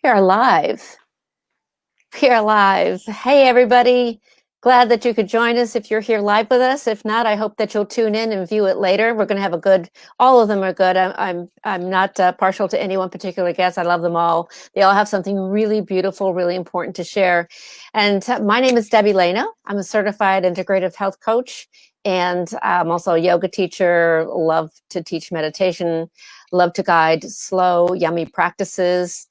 We are live. We are live. Hey, everybody. Glad that you could join us if you're here live with us. If not, I hope that you'll tune in and view it later. We're going to have a good, all of them are good. I'm not partial to any one particular guest. I love them all. They all have something really beautiful, really important to share. And my name is Debbie Leno. I'm a certified integrative health coach, and I'm also a yoga teacher, love to teach meditation, love to guide slow, yummy practices.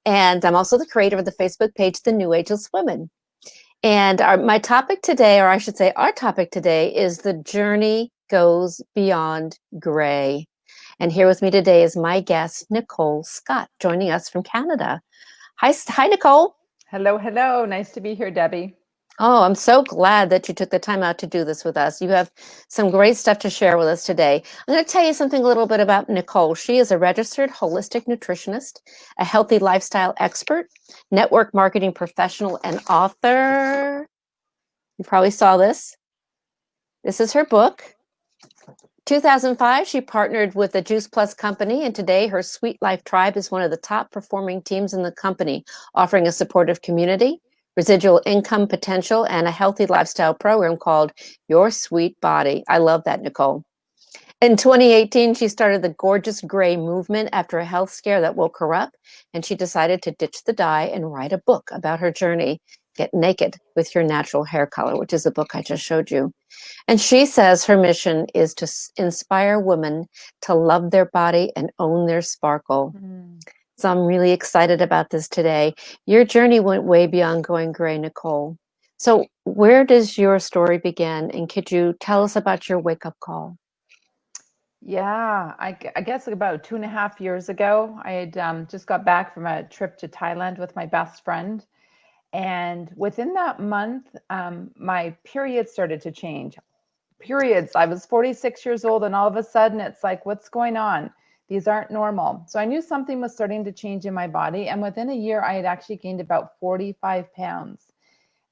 And I'm also the creator of the Facebook page, The New Ageless Women. And my topic today, or I should say our topic today, is the journey goes beyond gray. And here with me today is my guest, Nicole Scott, joining us from Canada. Hi, Nicole. Hello, hello. Nice to be here, Debbie. Oh, I'm so glad that you took the time out to do this with us. You have some great stuff to share with us today. I'm going to tell you something a little bit about Nicole. She is a registered holistic nutritionist, a healthy lifestyle expert, network marketing professional, and author. You probably saw this. This is her book. 2005, she partnered with the Juice Plus company, and today her Sweet Life Tribe is one of the top performing teams in the company, offering a supportive community, residual income potential, and a healthy lifestyle program called Your Sweet Body. I love that, Nicole. In 2018, she started the Gorgeous Gray movement after a health scare that woke her up, and she decided to ditch the dye and write a book about her journey, Get Naked with Your Natural Hair Color, which is the book I just showed you. And she says her mission is to inspire women to love their body and own their sparkle. So I'm really excited about this today. Your journey went way beyond going gray, Nicole. So where does your story begin? And could you tell us about your wake-up call? Yeah, I guess about 2.5 years ago, I had just got back from a trip to Thailand with my best friend. And within that month, my period started to change. Periods. I was 46 years old, and all of a sudden, it's like, what's going on? These aren't normal. So I knew something was starting to change in my body. And within a year, I had actually gained about 45 pounds.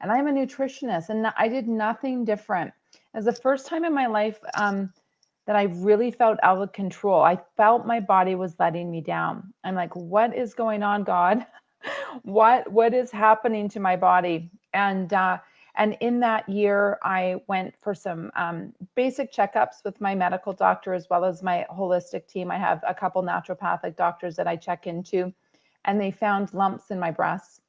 And I'm a nutritionist, and I did nothing different. It was the first time in my life that I really felt out of control. I felt my body was letting me down. I'm like, what is going on, God? What is happening to my body? And in that year, I went for some basic checkups with my medical doctor as well as my holistic team. I have a couple naturopathic doctors that I check into, and they found lumps in my breasts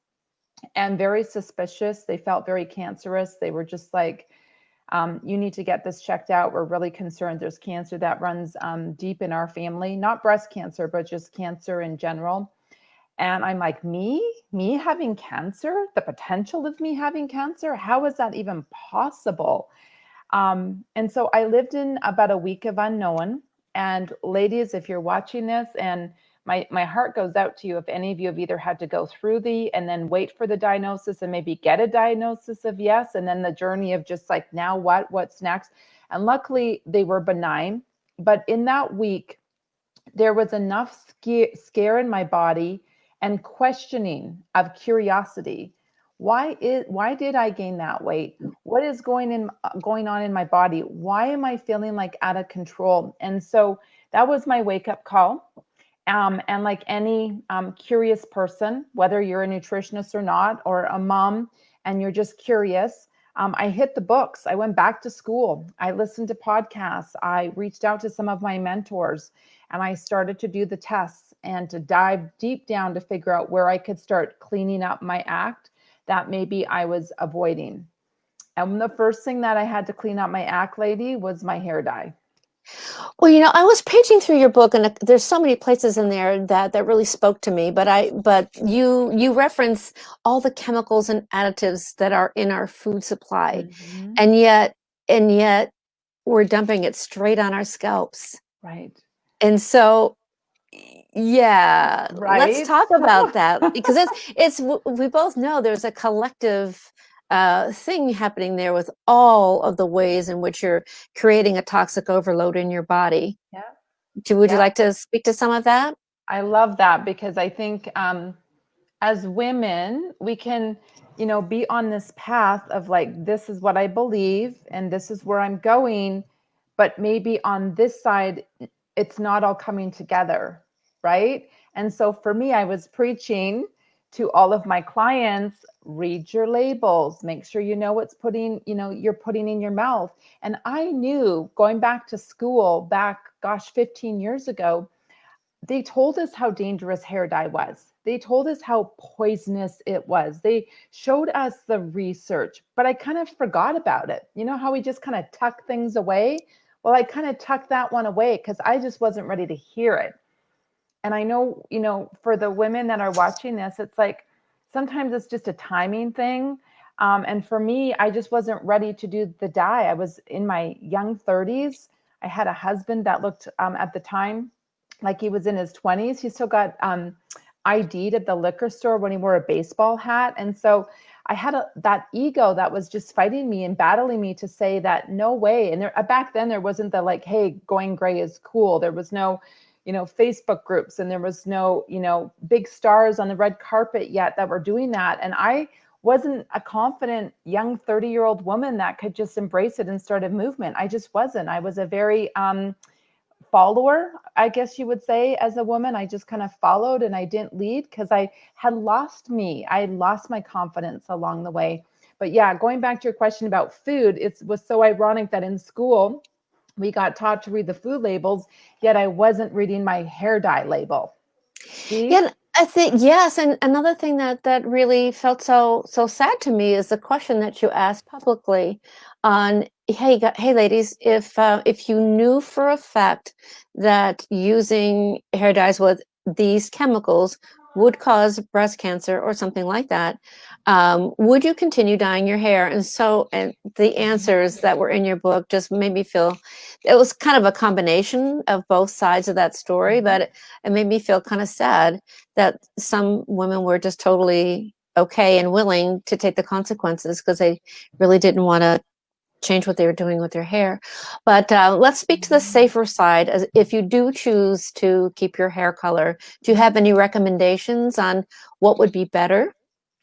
and very suspicious. They felt very cancerous. They were just like, you need to get this checked out. We're really concerned there's cancer that runs deep in our family, not breast cancer, but just cancer in general. And I'm like, me having cancer, the potential of me having cancer, how is that even possible? And so I lived in about a week of unknown. And ladies, if you're watching this, and my heart goes out to you if any of you have either had to go through and then wait for the diagnosis and maybe get a diagnosis of yes, and then the journey of just like, now what's next? And luckily they were benign. But in that week, there was enough scare in my body and questioning of curiosity. Why did I gain that weight? What is going on in my body? Why am I feeling like out of control? And so that was my wake up call. And like any curious person, whether you're a nutritionist or not, or a mom, and you're just curious, I hit the books. I went back to school. I listened to podcasts. I reached out to some of my mentors, and I started to do the tests and to dive deep down to figure out where I could start cleaning up my act that maybe I was avoiding. And the first thing that I had to clean up my act, lady, was my hair dye. Well, I was paging through your book, and there's so many places in there that really spoke to me. But you reference all the chemicals and additives that are in our food supply, Mm-hmm. and yet we're dumping it straight on our scalps. Right. And so, yeah, let's Right. talk about that, because we both know there's a collective thing happening there with all of the ways in which you're creating a toxic overload in your body. Yeah. Would you Yeah. like to speak to some of that? I love that because I think as women, we can, be on this path of like, this is what I believe and this is where I'm going. But maybe on this side, it's not all coming together. Right. And so for me, I was preaching to all of my clients, read your labels, make sure you know what's you're putting in your mouth. And I knew going back to school back, gosh, 15 years ago, they told us how dangerous hair dye was. They told us how poisonous it was. They showed us the research, but I kind of forgot about it. You know how we just kind of tuck things away? Well, I kind of tucked that one away because I just wasn't ready to hear it. And I know, for the women that are watching this, it's like sometimes it's just a timing thing. And for me, I just wasn't ready to do the dye. I was in my young 30s. I had a husband that looked at the time like he was in his 20s. He still got ID'd at the liquor store when he wore a baseball hat. And so I had that ego that was just fighting me and battling me to say that no way. And back then there wasn't the like, hey, going gray is cool. There was no, Facebook groups, and there was no, big stars on the red carpet yet that were doing that. And I wasn't a confident young 30-year-old woman that could just embrace it and start a movement. I just wasn't. I was a very follower, I guess you would say, as a woman. I just kind of followed and I didn't lead because I had lost me. I lost my confidence along the way. But yeah, going back to your question about food, it was so ironic that in school we got taught to read the food labels, yet I wasn't reading my hair dye label. See? Yeah, I think yes, and another thing that really felt so sad to me is the question that you asked publicly on, hey ladies, if you knew for a fact that using hair dyes with these chemicals would cause breast cancer or something like that, would you continue dyeing your hair? And the answers that were in your book just made me feel it was kind of a combination of both sides of that story, but it made me feel kind of sad that some women were just totally okay and willing to take the consequences because they really didn't want to change what they were doing with their hair. But let's speak to the safer side. As if you do choose to keep your hair color, do you have any recommendations on what would be better?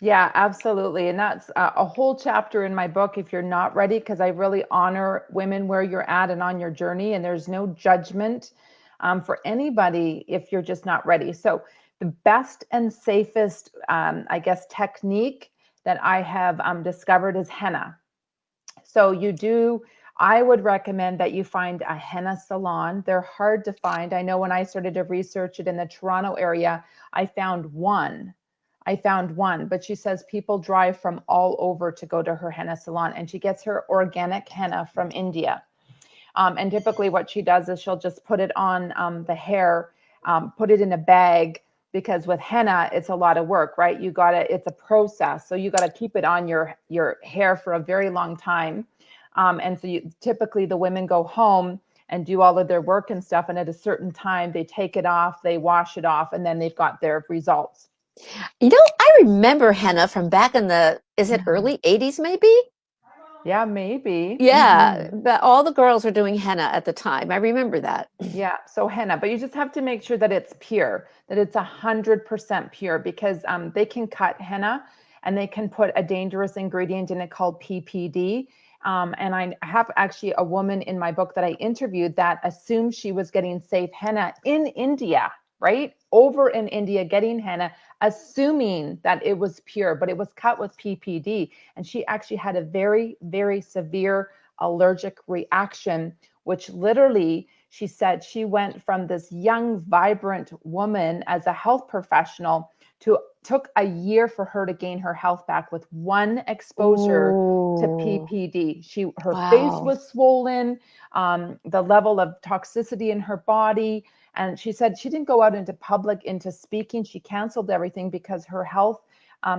Yeah, absolutely. And that's a whole chapter in my book if you're not ready, because I really honor women where you're at and on your journey. And there's no judgment for anybody if you're just not ready. So, the best and safest, I guess, technique that I have discovered is henna. So I would recommend that you find a henna salon. They're hard to find. I know when I started to research it in the Toronto area, I found one. But she says people drive from all over to go to her henna salon, and she gets her organic henna from India. And typically, what she does is she'll just put it on the hair, put it in a bag, because with henna, it's a lot of work, right? It's a process. So you got to keep it on your hair for a very long time. And so typically the women go home and do all of their work and stuff. And at a certain time, they take it off, they wash it off, and then they've got their results. I remember henna from back in is it early 80s maybe? Yeah, maybe. Yeah, but all the girls were doing henna at the time. I remember that. Yeah, so henna, but you just have to make sure that it's pure, that it's 100% pure, because they can cut henna and they can put a dangerous ingredient in it called PPD. And I have actually a woman in my book that I interviewed that assumed she was getting safe henna in India, right? Over in India, getting henna, assuming that it was pure, but it was cut with PPD. And she actually had a very, very severe allergic reaction, which literally, she said she went from this young, vibrant woman as a health professional to took a year for her to gain her health back with one exposure to Oh, PPD. Her face wow. was swollen, the level of toxicity in her body. And she said she didn't go out into public, into speaking. She canceled everything because her health,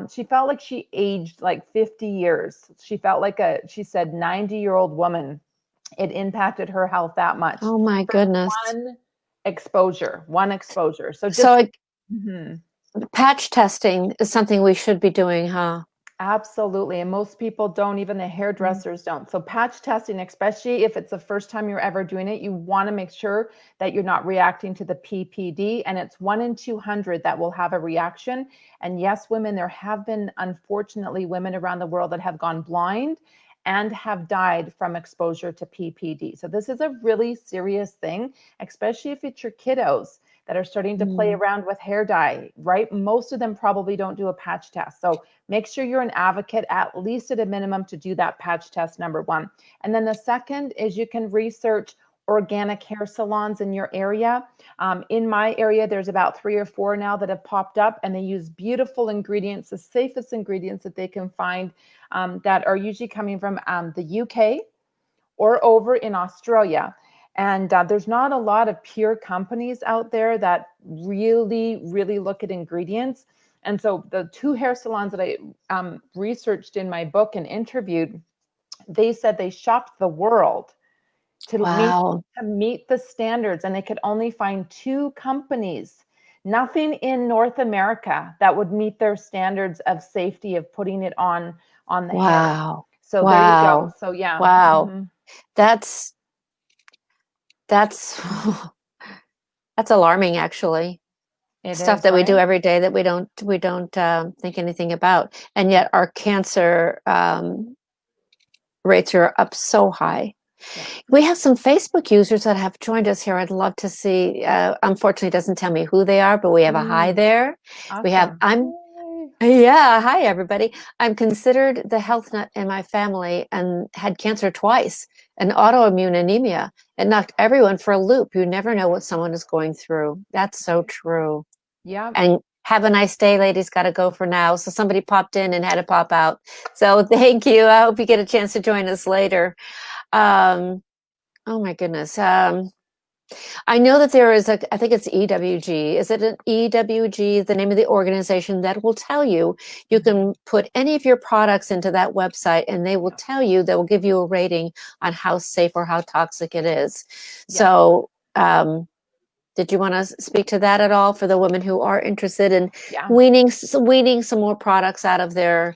she felt like she aged like 50 years. She felt like she said, 90-year-old woman. It impacted her health that much Oh my from goodness. one exposure. So So just, like, mhm. patch testing is something we should be doing, huh? Absolutely. And most people don't, even the Mm. hairdressers don't. So, patch testing, especially if it's the first time you're ever doing it, you want to make sure that you're not reacting to the PPD. And it's 1 in 200 that will have a reaction. And yes, women, there have been, unfortunately, women around the world that have gone blind and have died from exposure to PPD. So, this is a really serious thing, especially if it's your kiddos. that are starting to play Mm. around with hair dye, right? Most of them probably don't do a patch test. So make sure you're an advocate, at least at a minimum, to do that patch test, number one. And then the second is you can research organic hair salons in your area. In my area, there's about 3 or 4 now that have popped up, and they use beautiful ingredients, the safest ingredients that they can find, that are usually coming from the UK or over in Australia. And there's not a lot of pure companies out there that really, really look at ingredients. And so the 2 hair salons that I researched in my book and interviewed, they said they shopped the world to meet Wow. to meet the standards, and they could only find 2 companies, nothing in North America, that would meet their standards of safety of putting it on the hair. Wow. So there you go. Wow. So yeah. Wow. That's that's that's alarming, actually. It Stuff is, that we do right? every day that we don't think anything about, and yet our cancer rates are up so high. Yeah. We have some Facebook users that have joined us here. I'd love to see. Unfortunately, it doesn't tell me who they are, but we have a hi Mm, there. We have, awesome. I'm, Yay. yeah, hi everybody. I'm considered the health nut in my family and had cancer twice and autoimmune anemia. It knocked everyone for a loop. You never know what someone is going through. That's so true. Yep. And have a nice day, ladies. Got to go for now. So somebody popped in and had to pop out. So thank you. I hope you get a chance to join us later. Um, oh my goodness. I know that there is I think it's EWG. Is it an EWG, the name of the organization that will tell you, you Mhm. can put any of your products into that website and they will Yep. tell you, they will give you a rating on how safe or how toxic it is. Yep. So, did you want to speak to that at all for the women who are interested in Yeah. weaning some more products out of their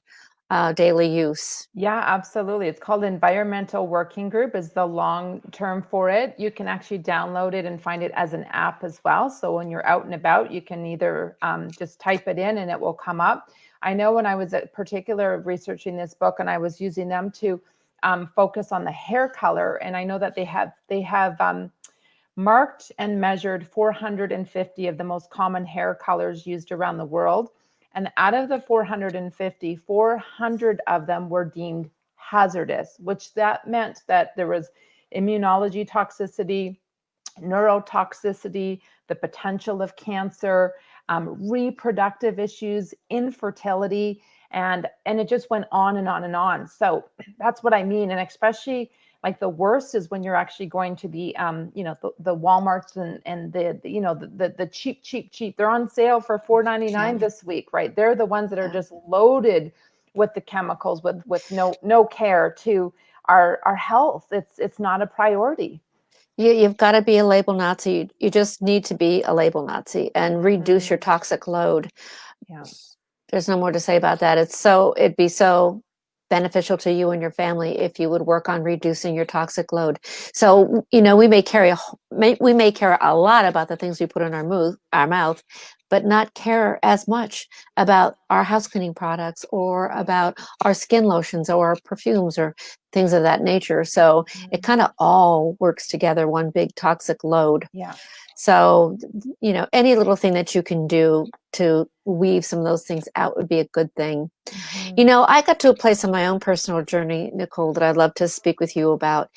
daily use? Yeah, absolutely. It's called Environmental Working Group is the long term for it. You can actually download it and find it as an app as well. So when you're out and about, you can either just type it in and it will come up. I know when I was at particular researching this book and I was using them to focus on the hair color, and I know that they have marked and measured 450 of the most common hair colors used around the world. And out of the 450, 400 of them were deemed hazardous, which that meant that there was immunology toxicity, neurotoxicity, the potential of cancer, reproductive issues, infertility, and it just went on and on and on. So that's what I mean, and especially like the worst is when you're actually going to the Walmarts and the cheap. They're on sale for Yeah. $4.99 this week, right? They're the ones that are just loaded with the chemicals with no care to our health. It's not a priority. You've got to be a label Nazi. You just need to be a label Nazi and reduce your Mm, toxic load. yeah. There's no more to say about that. It'd be so beneficial to you and your family if you would work on reducing your toxic load. So, we may care a lot about the things we put in our mouth, but not care as much about our house cleaning products or about our skin lotions or our perfumes or things of that nature. So it Mm, kind of all works together, one big toxic load. yeah. So, any little thing that you can do to weave some of those things out would be a good thing. Hmm. I got to a place on my own personal journey, Nicole, that I'd love to speak with you about,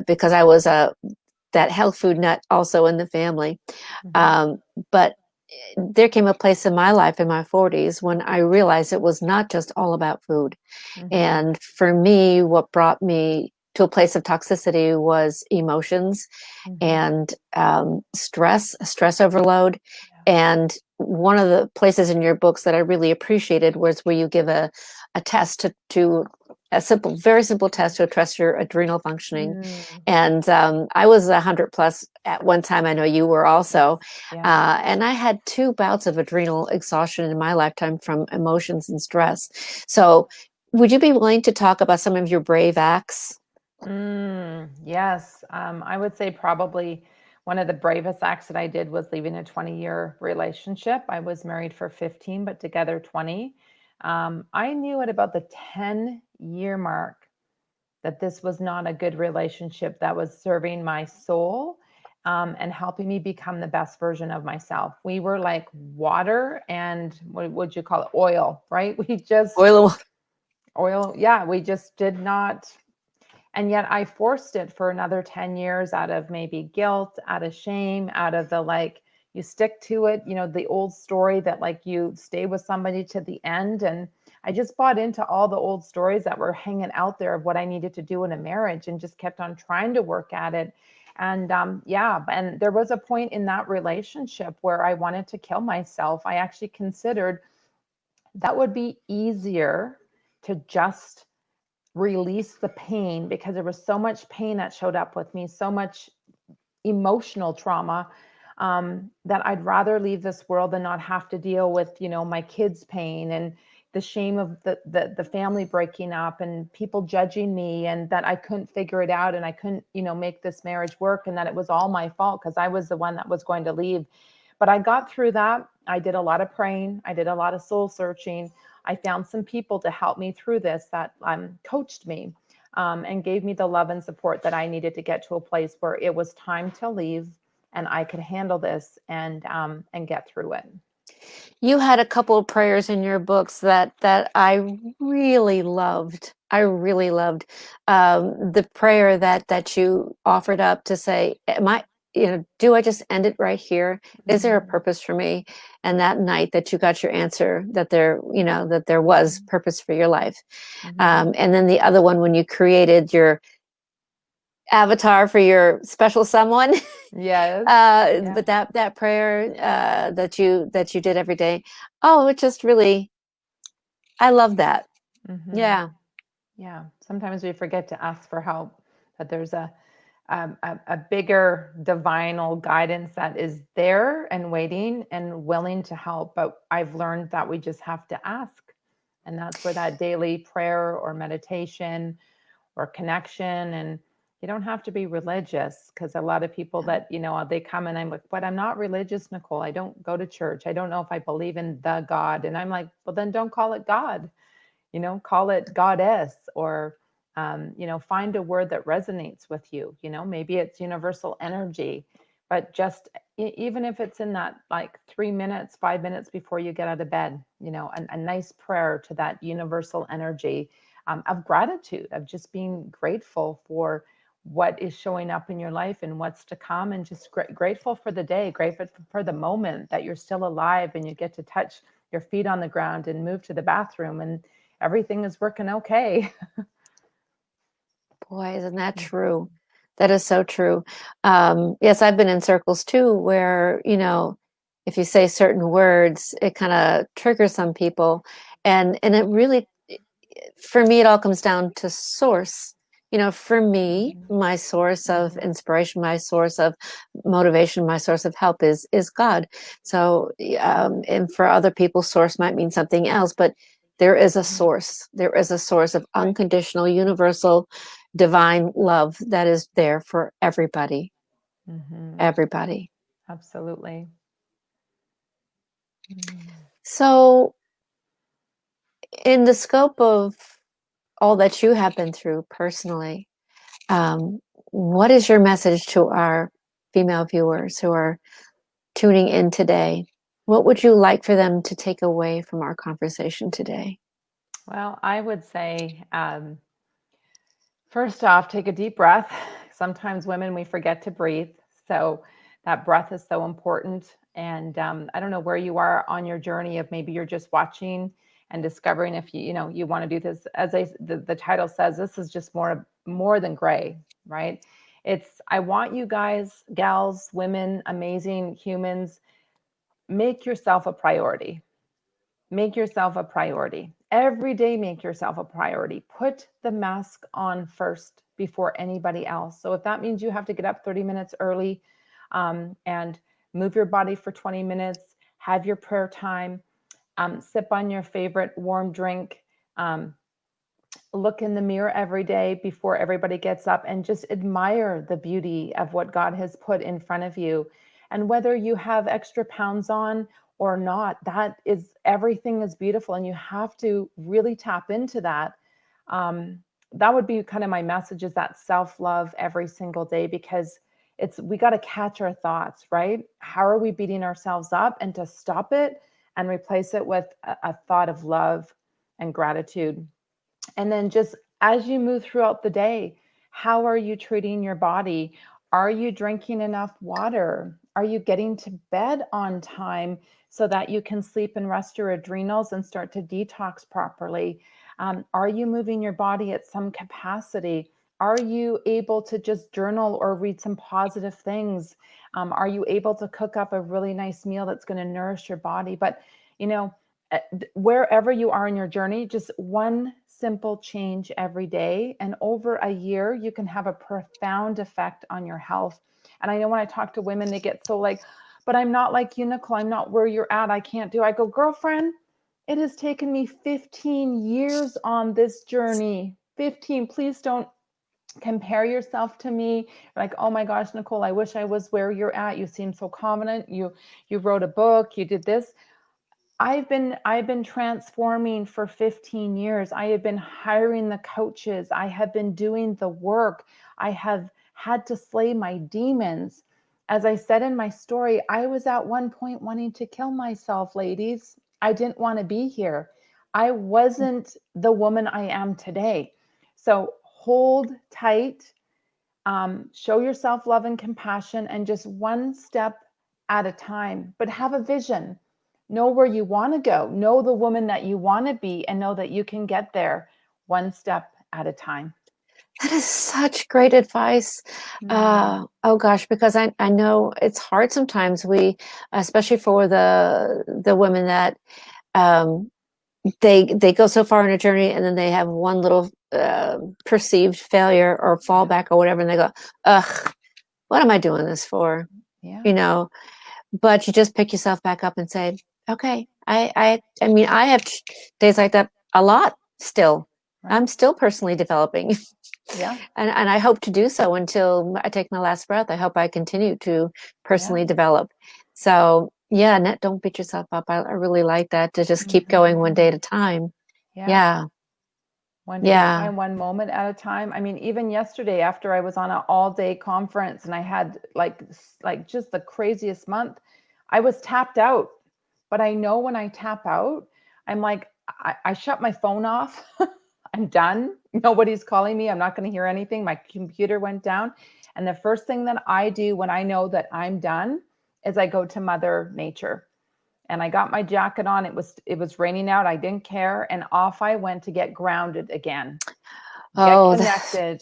because I was that health food nut also in the family. Hmm. Um, but there came a place in my life in my 40s when I realized it was not just all about food. Hmm. And for me, what brought me to a place of toxicity was emotions Hmm. and stress overload. Yeah. And one of the places in your books that I really appreciated was where you give a test to a very simple test to address your adrenal functioning. Mm, And I was 100 plus at one time. I know you were yes. also. Yeah. And I had 2 bouts of adrenal exhaustion in my lifetime from emotions and stress. So, would you be willing to talk about some of your brave acts? Yes. I would say probably one of the bravest acts that I did was leaving a 20-year relationship. I was married for 15, but together 20. I knew at about the 10-year mark that this was not a good relationship that was serving my soul and helping me become the best version of myself. We were like water and what would you call it? Oil, right? We just, Oil. oil. Yeah, we just did not. And yet I forced it for another 10 years out of maybe guilt, out of shame, out of the like, you stick to it, the old story that like you stay with somebody to the end. And I just bought into all the old stories that were hanging out there of what I needed to do in a marriage and just kept on trying to work at it. And yeah, and there was a point in that relationship where I wanted to kill myself. I actually considered that would be easier to just release the pain because there was so much pain that showed up with me, so much emotional trauma, that I'd rather leave this world than not have to deal with, my kids' pain and the shame of the family breaking up and people judging me and that I couldn't figure it out and I couldn't, make this marriage work and that it was all my fault because I was the one that was going to leave. But I got through that. I did a lot of praying. I did a lot of soul searching. I found some people to help me through this that coached me, and gave me the love and support that I needed to get to a place where it was time to leave and I could handle this and get through it. You had a couple of prayers in your books that I really loved. I really loved the prayer that you offered up to say, "Am I, do I just end it right here? Is there a Mm-hmm. purpose for me?" And that night that you got your answer, that there was purpose for your life. Mm-hmm. And then the other one when you created your avatar for your special someone. Yes. Yeah. But that prayer that you did every day, oh, it just really, I love that. Mm-hmm. Yeah. Yeah. Sometimes we forget to ask for help, that there's a bigger divinal guidance that is there and waiting and willing to help. But I've learned that we just have to ask. And that's where that daily prayer or meditation or connection, and you don't have to be religious because a lot of people that they come and I'm like, but I'm not religious, Nicole. I don't go to church. I don't know if I believe in the God. And I'm like, well, then don't call it God, call it goddess, or find a word that resonates with you. Maybe it's universal energy, but just even if it's in that like 3 minutes, 5 minutes before you get out of bed, a nice prayer to that universal energy, of gratitude, of just being grateful for what is showing up in your life and what's to come, and just grateful for the day, grateful for the moment that you're still alive and you get to touch your feet on the ground and move to the bathroom and everything is working okay. Boy, isn't that true? That is so true. Yes, I've been in circles too where, if you say certain words, it kind of triggers some people. And it really, for me, it all comes down to source. For me, Mhm. my source of Mhm. inspiration, my source of motivation, my source of help is God. So, and for other people, source might mean something else, but there is a Mhm. source. There is a source of Right. unconditional, universal, divine love that is there for everybody. Mhm. Everybody. Absolutely. Mhm. So, in the scope of all that you have been through personally, what is your message to our female viewers who are tuning in today? What would you like for them to take away from our conversation today? Well, I would say, first off, take a deep breath. Sometimes women, we forget to breathe. So that breath is so important. And I don't know where you are on your journey, if maybe you're just watching and discovering if you want to do this. As the title says, this is just more than gray, right? I want you guys, gals, women, amazing humans, make yourself a priority. Make yourself a priority. Every day, make yourself a priority. Put the mask on first before anybody else. So if that means you have to get up 30 minutes early, and move your body for 20 minutes, have your prayer time, sip on your favorite warm drink, um, look in the mirror every day before everybody gets up and just admire the beauty of what God has put in front of you. And whether you have extra pounds on or not, everything is beautiful. And you have to really tap into that. That would be kind of my message, is that self love every single day, because we got to catch our thoughts, right? How are we beating ourselves up, and to stop it and replace it with a thought of love and gratitude. And then just as you move throughout the day, how are you treating your body? Are you drinking enough water? Are you getting to bed on time so that you can sleep and rest your adrenals and start to detox properly? Are you moving your body at some capacity? Are you able to just journal or read some positive things? Are you able to cook up a really nice meal that's going to nourish your body? But, you know, wherever you are in your journey, just one simple change every day. And over a year, you can have a profound effect on your health. And I know when I talk to women, they get so like, but I'm not like you, Nicole. I'm not where you're at. I can't do. I go, girlfriend, it has taken me 15 years on this journey. 15. Please don't compare yourself to me. Like, oh my gosh, Nicole, I wish I was where you're at. You seem so confident. You wrote a book. You did this. I've been transforming for 15 years. I have been hiring the coaches. I have been doing the work. I have had to slay my demons. As I said in my story, I was at one point wanting to kill myself, ladies. I didn't want to be here. I wasn't the woman I am today. So hold tight, show yourself love and compassion, and just one step at a time, but have a vision. Know where you want to go, know the woman that you want to be, and know that you can get there one step at a time. That is such great advice. Oh gosh, because I know it's hard sometimes. We, especially for the women that um, they go so far in a journey and then they have one little perceived failure or fallback or whatever, and they go, ugh, what am I doing this for? Yeah. You know, but you just pick yourself back up and say, okay, I mean, I have days like that a lot still. Right. I'm still personally developing. Yeah. And I hope to do so until I take my last breath. I hope I continue to personally develop. So yeah, don't beat yourself up. I really like that, to just keep going one day at a time. Yeah. Yeah. One day at a Yeah. time, one moment at a time. I mean, even yesterday, after I was on an all-day conference and I had like just the craziest month, I was tapped out. But I know when I tap out, I'm like, I shut my phone off. I'm done. Nobody's calling me. I'm not going to hear anything. My computer went down. And the first thing that I do when I know that I'm done is I go to Mother Nature. And I got my jacket on. It was raining out. I didn't care. And off I went to get grounded again, get Oh, connected,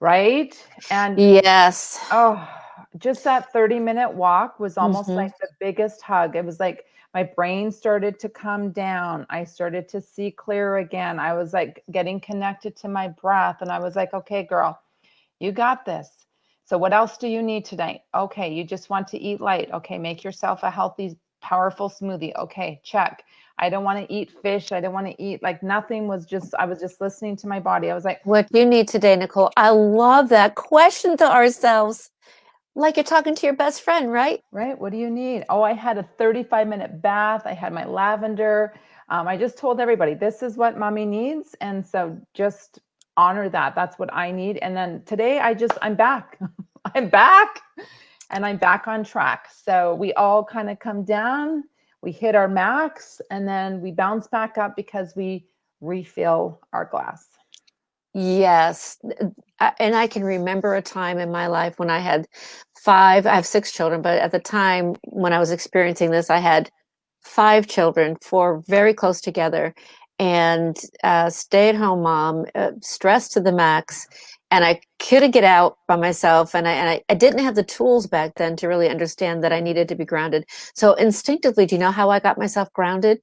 right? And yes. oh, just that 30-minute walk was almost Hmm. like the biggest hug. It was like my brain started to come down. I started to see clear again. I was like getting connected to my breath. And I was like, okay, girl, you got this. So what else do you need tonight? Okay, you just want to eat light. Okay, make yourself a healthy, powerful smoothie. Okay, check. I don't want to eat fish. I don't want to eat, like, nothing was just, I was just listening to my body. I was like, What do you need today, Nicole? I love that question to ourselves. Like you're talking to your best friend, right? right, what do you need? Oh, I had a 35-minute bath. I had my lavender. I just told everybody, this is what mommy needs. And so just honor that. That's what I need. And then today I'm back. I'm back. And I'm back on track. So we all kind of come down, we hit our max, and then we bounce back up because we refill our glass. Yes. And I can remember a time in my life when I have 6 children, but at the time when I was experiencing this, I had 5 children, 4 very close together, and stay-at-home mom, stressed to the max. And I couldn't get out by myself, and I didn't have the tools back then to really understand that I needed to be grounded. So instinctively, do you know how I got myself grounded?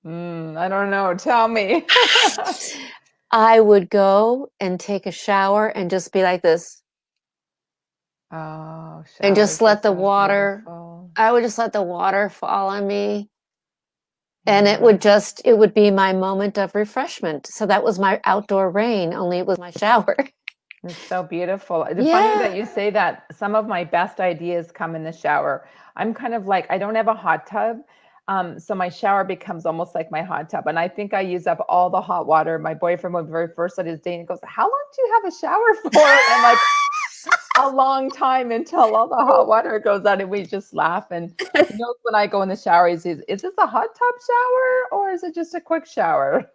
I don't know. Tell me. I would go and take a shower and just be like this, Oh, and just showers are let the so water, beautiful. I would just let the water fall on me. And Yeah. it would be my moment of refreshment. So that was my outdoor rain, only it was my shower. It's so beautiful. It's funny that Yeah. you say that. Some of my best ideas come in the shower. I'm kind of like, I don't have a hot tub. So my shower becomes almost like my hot tub. And I think I use up all the hot water. My boyfriend, when we very first started dating, goes, how long do you have a shower for? And I'm like, a long time until all the hot water goes out, and we just laugh. And he knows when I go in the shower, is this a hot tub shower or is it just a quick shower?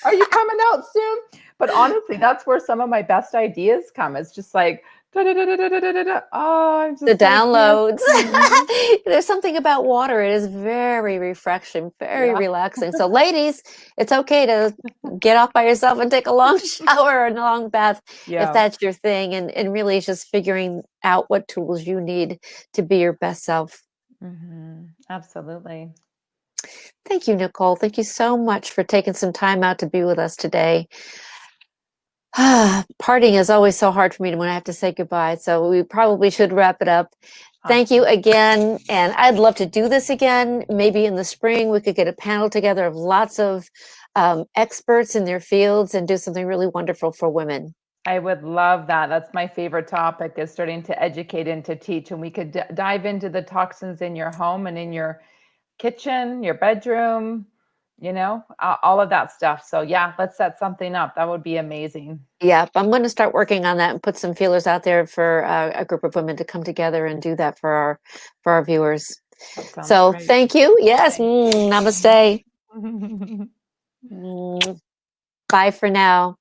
Are you coming out soon? But honestly, that's where some of my best ideas come. It's just like, da, da, da, da, da, da, da, da. Oh, I'm The just like, yes. downloads. Mhm. There's something about water. It is very refreshing, very Yeah. relaxing. So, ladies, it's okay to get off by yourself and take a long shower or a long bath if Yeah. that's your thing. And really just figuring out what tools you need to be your best self. Absolutely. Thank you, Nicole. Thank you so much for taking some time out to be with us today. Parting is always so hard for me when I have to say goodbye, so we probably should wrap it up. Thank you Awesome. again, and I'd love to do this again. Maybe in the spring we could get a panel together of lots of experts in their fields and do something really wonderful for women. I would love that. That's my favorite topic, is starting to educate and to teach. And we could dive into the toxins in your home and in your kitchen, your bedroom, all of that stuff. So yeah, let's set something up. That would be amazing. Yeah, I'm going to start working on that and put some feelers out there for a group of women to come together and do that for our viewers. That sounds So great. thank you. Yes, Thank you. namaste. Bye for now.